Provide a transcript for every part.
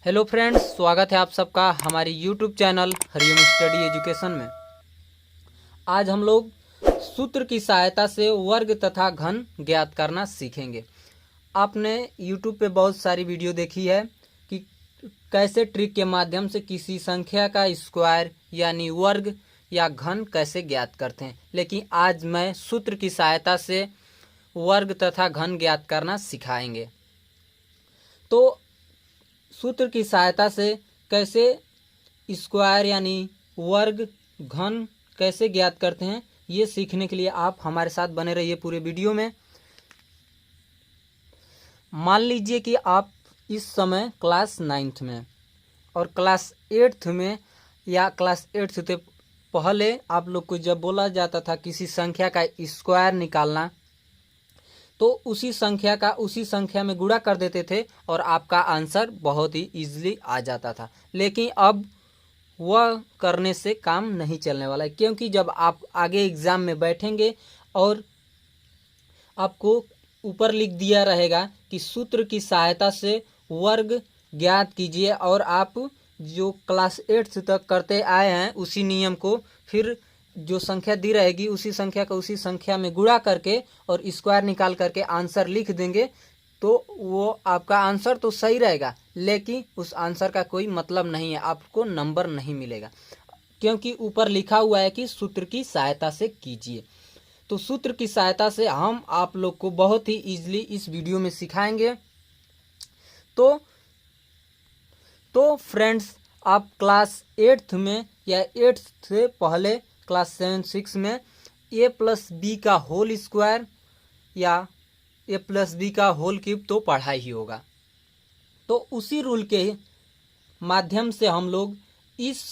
Hello friends, स्वागत है आप सबका हमारी YouTube channel Hariom study education में। आज हम लोग सूत्र की सहायता से वर्ग तथा घन ज्ञात करना सीखेंगे। आपने यूट्यूब पे बहुत सारी वीडियो देखी है कि कैसे ट्रिक के माध्यम से किसी संख्या का स्क्वायर यानी वर्ग या घन कैसे ज्ञात करते हैं, लेकिन आज मैं सूत्र की सहायता से वर्ग तथा घन ज्ञात करना सिखाएंगे। तो सूत्र की सहायता से कैसे स्क्वायर यानी वर्ग घन कैसे ज्ञात करते हैं, ये सीखने के लिए आप हमारे साथ बने रहिए पूरे वीडियो में। मान लीजिए कि आप इस समय क्लास 9th में और क्लास 8th में या क्लास 8th से पहले आप लोग को जब बोला जाता था किसी संख्या का स्क्वायर निकालना, तो उसी संख्या में गुणा कर देते थे और आपका आंसर बहुत ही इजीली आ जाता था। लेकिन अब वह करने से काम नहीं चलने वाला है, क्योंकि जब आप आगे एग्ज़ाम में बैठेंगे और आपको ऊपर लिख दिया रहेगा कि सूत्र की सहायता से वर्ग ज्ञात कीजिए, और आप जो क्लास 8 तक करते आए हैं उसी नियम को फिर जो संख्या दी रहेगी उसी संख्या को उसी संख्या में गुणा करके और स्क्वायर निकाल करके आंसर लिख देंगे, तो वो आपका आंसर तो सही रहेगा, लेकिन उस आंसर का कोई मतलब नहीं है, आपको नंबर नहीं मिलेगा, क्योंकि ऊपर लिखा हुआ है कि सूत्र की सहायता से कीजिए। तो सूत्र की सहायता से हम आप लोग को बहुत ही इजीली इस वीडियो में सिखाएंगे। तो फ्रेंड्स, आप क्लास 8th में या 8th से पहले क्लास 7-6 में a+b का होल स्क्वायर या a+b का होल क्यूब तो पढ़ा ही होगा। तो उसी रूल के माध्यम से हम लोग इस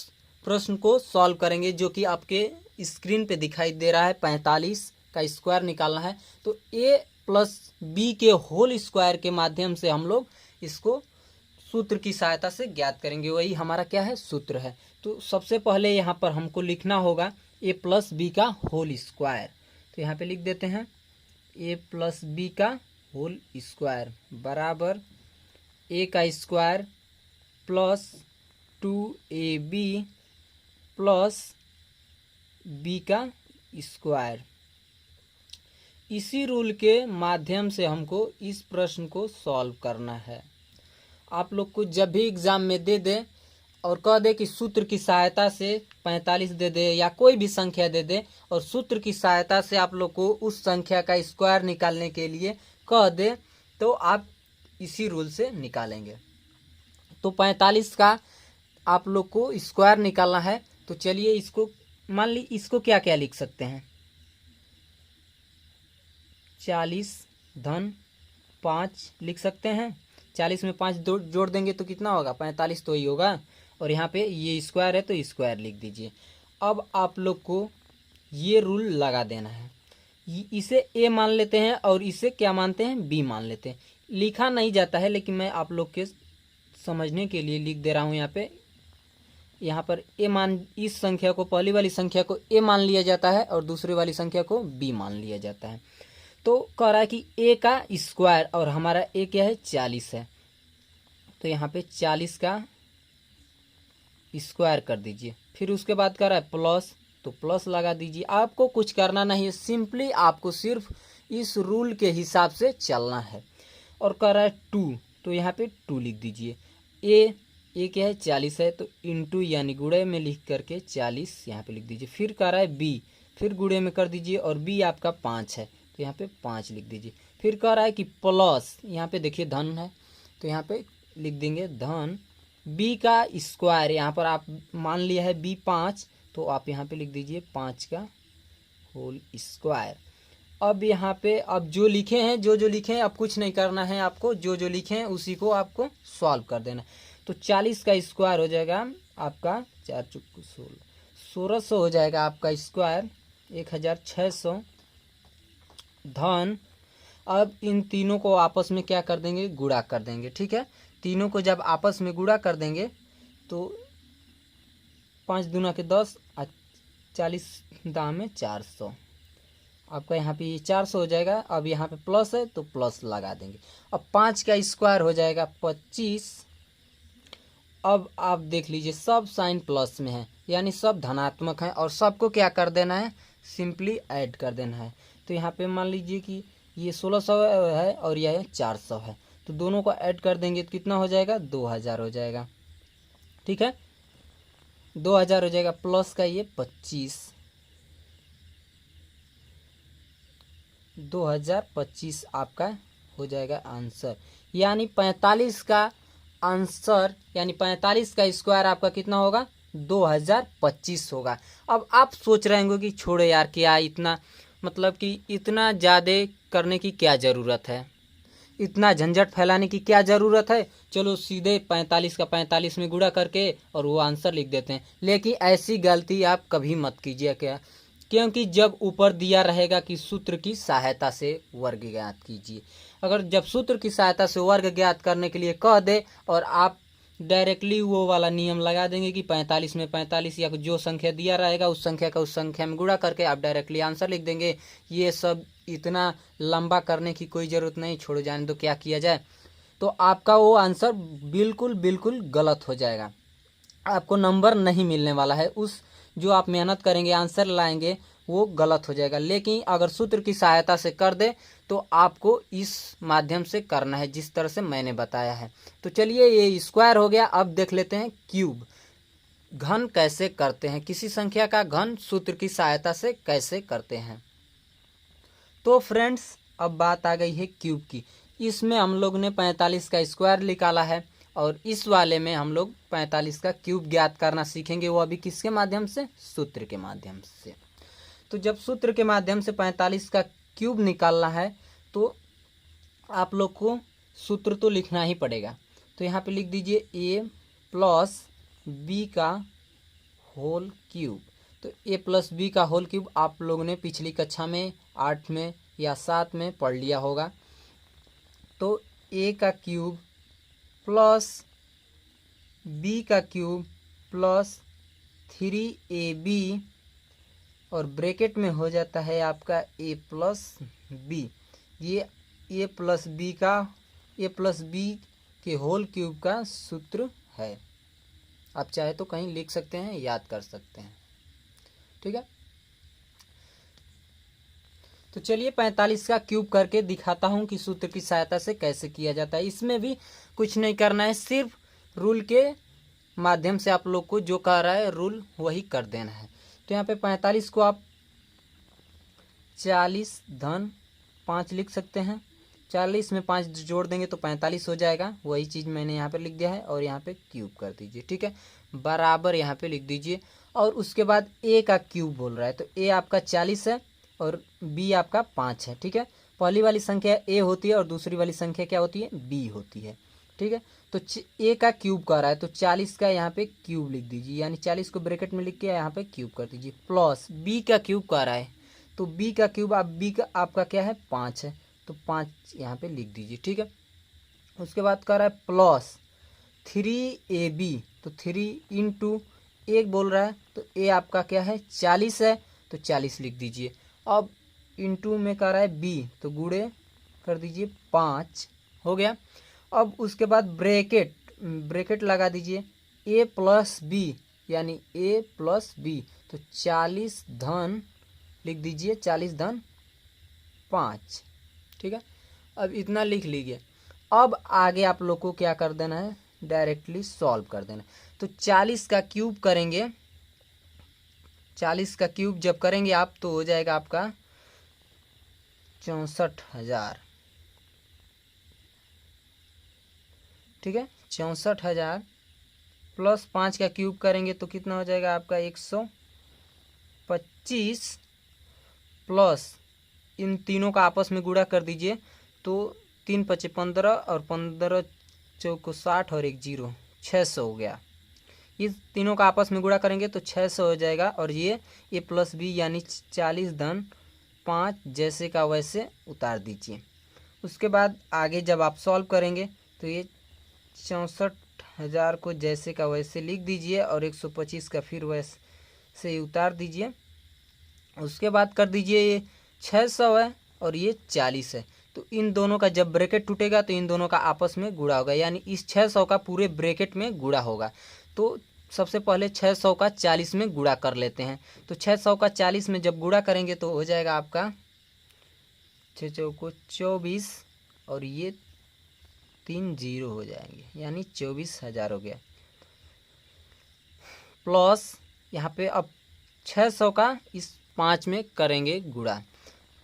प्रश्न को सॉल्व करेंगे, जो कि आपके स्क्रीन पे दिखाई दे रहा है। 45 का स्क्वायर निकालना है, तो a+b के होल स्क्वायर के माध्यम से हम लोग इसको सूत्र की सहायता से ज्ञात करेंगे। वही हमारा क्या है, सूत्र है। तो सबसे पहले यहाँ पर हमको लिखना होगा a+b का होल स्क्वायर। तो यहाँ पे लिख देते हैं a+b का होल स्क्वायर बराबर a का square plus 2ab plus b का स्क्वायर। इसी रूल के माध्यम से हमको इस प्रश्न को सॉल्व करना है। आप लोग को जब भी एग्ज़ाम में दे दे और कह दे कि सूत्र की सहायता से 45 दे दे या कोई भी संख्या दे दे, और सूत्र की सहायता से आप लोग को उस संख्या का स्क्वायर निकालने के लिए कह दे, तो आप इसी रूल से निकालेंगे। तो 45 का आप लोग को स्क्वायर निकालना है। तो चलिए इसको मान ली, इसको क्या क्या लिख सकते हैं, 40 धन 5 लिख सकते हैं। 40 में 5 जोड़ देंगे तो कितना होगा, 45 तो ही होगा, और यहाँ पे ये स्क्वायर है तो स्क्वायर लिख दीजिए। अब आप लोग को ये रूल लगा देना है। इसे a मान लेते हैं और इसे क्या मानते हैं, b मान लेते हैं। लिखा नहीं जाता है, लेकिन मैं आप लोग के समझने के लिए लिख दे रहा हूँ। यहाँ पर a मान, इस संख्या को, पहली वाली संख्या को a मान लिया जाता है और दूसरी वाली संख्या को b मान लिया जाता है। तो कह रहा है कि a का स्क्वायर, और हमारा a क्या है, 40 है। तो यहाँ पे 40 का स्क्वायर कर दीजिए। फिर उसके बाद कह रहा है प्लस, तो प्लस लगा दीजिए। आपको कुछ करना नहीं है, सिंपली आपको सिर्फ इस रूल के हिसाब से चलना है। और कह रहा है 2, तो यहाँ पे 2 लिख दीजिए। a क्या है, 40 है, तो इंटू यानी गुणे में लिख करके 40 यहाँ पे लिख दीजिए। फिर कह रहा है b, फिर गुणे में कर दीजिए, और b आपका 5 है, तो यहाँ पे 5 लिख दीजिए। फिर कह रहा है कि प्लस, यहाँ पे देखिए धन है, तो यहाँ पे लिख देंगे धन b का स्क्वायर। यहाँ पर आप मान लिया है b 5, तो आप यहाँ पे लिख दीजिए 5 का होल स्क्वायर। अब यहाँ पे अब जो लिखे हैं, जो लिखे हैं, अब कुछ नहीं करना है आपको, जो लिखे हैं उसी को आपको सॉल्व कर देना। तो 40 का स्क्वायर हो जाएगा आपका 4 × 16, 1600 हो जाएगा आपका स्क्वायर, 1600 धन। अब इन तीनों को आपस में क्या कर देंगे, गुणा कर देंगे। ठीक है, तीनों को जब आपस में गुणा कर देंगे तो 5 दूना के 10, 40 दाम में 400, आपका यहाँ पे 400 हो जाएगा। अब यहाँ पे प्लस है तो प्लस लगा देंगे। अब 5 का स्क्वायर हो जाएगा 25 अब आप देख लीजिए सब साइन प्लस में है, यानी सब धनात्मक है और सबको क्या कर देना है, सिंपली ऐड कर देना है। तो यहाँ पे मान लीजिए कि ये 1600 है और यह 400 है, तो दोनों को ऐड कर देंगे तो कितना हो जाएगा, 2000 हो जाएगा। ठीक है, 2000 हो जाएगा, प्लस का ये 25, 2025 आपका हो जाएगा आंसर। यानी 45 का आंसर, यानी 45 का स्क्वायर आपका कितना होगा, 2025 होगा। अब आप सोच रहे होंगे कि छोड़ो यार, क्या इतना, मतलब कि इतना ज़्यादा करने की क्या ज़रूरत है, इतना झंझट फैलाने की क्या ज़रूरत है, चलो सीधे 45 का 45 में गुणा करके और वो आंसर लिख देते हैं। लेकिन ऐसी गलती आप कभी मत कीजिए, क्या, क्योंकि जब ऊपर दिया रहेगा कि सूत्र की सहायता से वर्ग ज्ञात कीजिए, अगर जब सूत्र की सहायता से वर्ग ज्ञात करने के लिए कह दे और आप डायरेक्टली वो वाला नियम लगा देंगे कि 45 में 45 या जो संख्या दिया रहेगा उस संख्या का उस संख्या में गुणा करके आप डायरेक्टली आंसर लिख देंगे, ये सब इतना लंबा करने की कोई ज़रूरत नहीं, छोड़ जाने तो क्या किया जाए, तो आपका वो आंसर बिल्कुल बिल्कुल गलत हो जाएगा, आपको नंबर नहीं मिलने वाला है, उस जो आप मेहनत करेंगे आंसर लाएंगे वो गलत हो जाएगा। लेकिन अगर सूत्र की सहायता से कर दे तो आपको इस माध्यम से करना है जिस तरह से मैंने बताया है। तो चलिए ये स्क्वायर हो गया, अब देख लेते हैं क्यूब, घन कैसे करते हैं, किसी संख्या का घन सूत्र की सहायता से कैसे करते हैं। तो फ्रेंड्स अब बात आ गई है क्यूब की, इसमें हम लोग ने 45 का स्क्वायर निकाला है और इस वाले में हम लोग 45 का क्यूब ज्ञात करना सीखेंगे, वो अभी किसके माध्यम से, सूत्र के माध्यम से। तो जब सूत्र के माध्यम से 45 का क्यूब निकालना है तो आप लोग को सूत्र तो लिखना ही पड़ेगा। तो यहाँ पे लिख दीजिए a प्लस बी का होल क्यूब। तो a प्लस बी का होल क्यूब आप लोगों ने पिछली कक्षा में 8 में या 7 में पढ़ लिया होगा। तो a का क्यूब प्लस b का क्यूब प्लस 3ab और ब्रैकेट में हो जाता है आपका a प्लस बी, ये a प्लस बी के होल क्यूब का सूत्र है। आप चाहे तो कहीं लिख सकते हैं, याद कर सकते हैं। ठीक है, तो चलिए 45 का क्यूब करके दिखाता हूं कि सूत्र की सहायता से कैसे किया जाता है। इसमें भी कुछ नहीं करना है, सिर्फ रूल के माध्यम से आप लोग को जो कह रहा है रूल वही कर देना है। तो यहाँ पे 45 को आप 40 धन 5 लिख सकते हैं, 40 में 5 जोड़ देंगे तो 45 हो जाएगा, वही चीज़ मैंने यहाँ पे लिख दिया है और यहाँ पे क्यूब कर दीजिए। ठीक है, बराबर यहाँ पे लिख दीजिए और उसके बाद a का क्यूब बोल रहा है, तो a आपका 40 है और b आपका 5 है। ठीक है, पहली वाली संख्या a होती है और दूसरी वाली संख्या क्या होती है, b होती है। ठीक है, तो a का क्यूब कर रहा है तो 40 का यहाँ पे क्यूब लिख दीजिए, यानी 40 को ब्रैकेट में लिख के यहाँ पे क्यूब कर दीजिए, प्लस b का क्यूब कर रहा है तो b का क्यूब b का आपका क्या है, 5 है, तो 5 यहाँ पे लिख दीजिए। ठीक है, उसके बाद कर रहा है प्लस 3ab, तो 3 इंटू 1 बोल रहा है तो a आपका क्या है, 40 है, तो 40 लिख दीजिए। अब इंटू में कर रहा है b, तो गुणे कर दीजिए 5 हो गया। अब उसके बाद ब्रैकेट लगा दीजिए a प्लस बी, यानी a प्लस बी, तो 40 धन लिख दीजिए, 40 धन 5। ठीक है, अब इतना लिख लीजिए। अब आगे आप लोग को क्या कर देना है, डायरेक्टली सॉल्व कर देना है। तो 40 का क्यूब करेंगे, 40 का क्यूब जब करेंगे आप तो हो जाएगा आपका 64,000। ठीक है, 64,000 प्लस 5 का क्यूब करेंगे तो कितना हो जाएगा आपका 125 प्लस इन तीनों का आपस में गुणा कर दीजिए, तो 3 × 5 = 15 और 15 × 60 और 1 0, 600 हो गया। इस तीनों का आपस में गुणा करेंगे तो 600 हो जाएगा और ये a प्लस बी यानी 40 धन 5 जैसे का वैसे उतार दीजिए। उसके बाद आगे जब आप सॉल्व करेंगे तो ये 64,000 को जैसे का वैसे लिख दीजिए और 125 का फिर वैसे ही उतार दीजिए। उसके बाद कर दीजिए ये 600 है और ये 40 है, तो इन दोनों का जब ब्रैकेट टूटेगा तो इन दोनों का आपस में गुणा होगा, यानी इस 600 का पूरे ब्रैकेट में गुणा होगा। तो सबसे पहले 600 का 40 में गुणा कर लेते हैं। तो 600 का 40 में जब गुणा करेंगे तो हो जाएगा आपका 6 चौको 24 और ये 3 जीरो हो जाएंगे, यानी 24,000 हो गया। प्लस यहाँ पे अब 600 का इस 5 में करेंगे गुणा,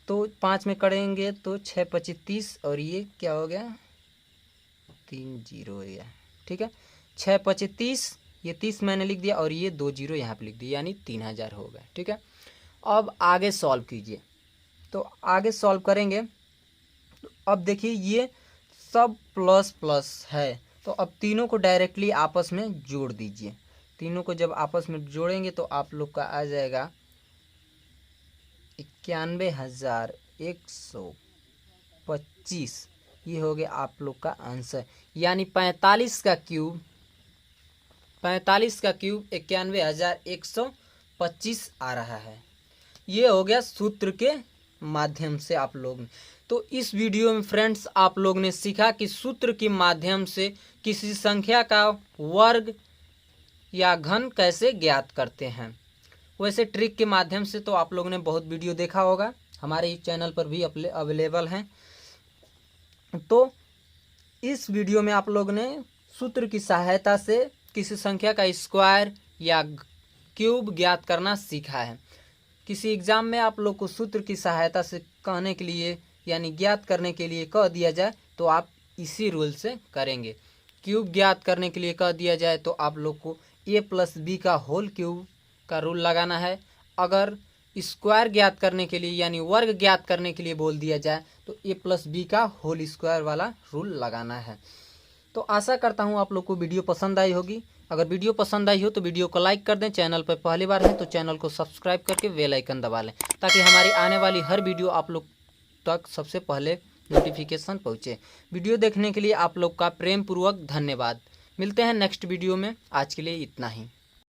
तो 5 में करेंगे तो 6 25 30 और ये क्या हो गया 3 जीरो हो गया। ठीक है, 6 25 30, ये 30 मैंने लिख दिया और ये 2 जीरो यहाँ पे लिख दिया, यानी 3000 हो गया। ठीक है, अब आगे सॉल्व कीजिए। तो आगे सॉल्व करेंगे तो अब देखिए ये सब प्लस प्लस है, तो अब तीनों को डायरेक्टली आपस में जोड़ दीजिए। तीनों को जब आपस में जोड़ेंगे तो आप लोग का आ जाएगा 91,125। ये हो गया आप लोग का आंसर, यानी 45 का क्यूब 91,125 आ रहा है। ये हो गया सूत्र के माध्यम से आप लोग। तो इस वीडियो में फ्रेंड्स आप लोग ने सीखा कि सूत्र के माध्यम से किसी संख्या का वर्ग या घन कैसे ज्ञात करते हैं। वैसे ट्रिक के माध्यम से तो आप लोगों ने बहुत वीडियो देखा होगा, हमारे इस चैनल पर भी अवेलेबल हैं। तो इस वीडियो में आप लोग ने सूत्र की सहायता से किसी संख्या का स्क्वायर या क्यूब ज्ञात करना सीखा है। किसी एग्जाम में आप लोग को सूत्र की सहायता से कहने के लिए यानी ज्ञात करने के लिए कह दिया जाए तो आप इसी रूल से करेंगे। क्यूब ज्ञात करने के लिए कह दिया जाए तो आप लोग को a+b का होल क्यूब का रूल लगाना है। अगर स्क्वायर ज्ञात करने के लिए यानी वर्ग ज्ञात करने के लिए बोल दिया जाए तो a+b का होल स्क्वायर वाला रूल लगाना है। तो आशा करता हूँ आप लोग को वीडियो पसंद आई होगी। अगर वीडियो पसंद आई हो तो वीडियो को लाइक कर दें, चैनल पर पहली बार है तो चैनल को सब्सक्राइब करके बेल आइकन दबा लें ताकि हमारी आने वाली हर वीडियो आप लोग तक सबसे पहले नोटिफिकेशन पहुँचे। वीडियो देखने के लिए आप लोग का प्रेम पूर्वक धन्यवाद। मिलते हैं नेक्स्ट वीडियो में, आज के लिए इतना ही।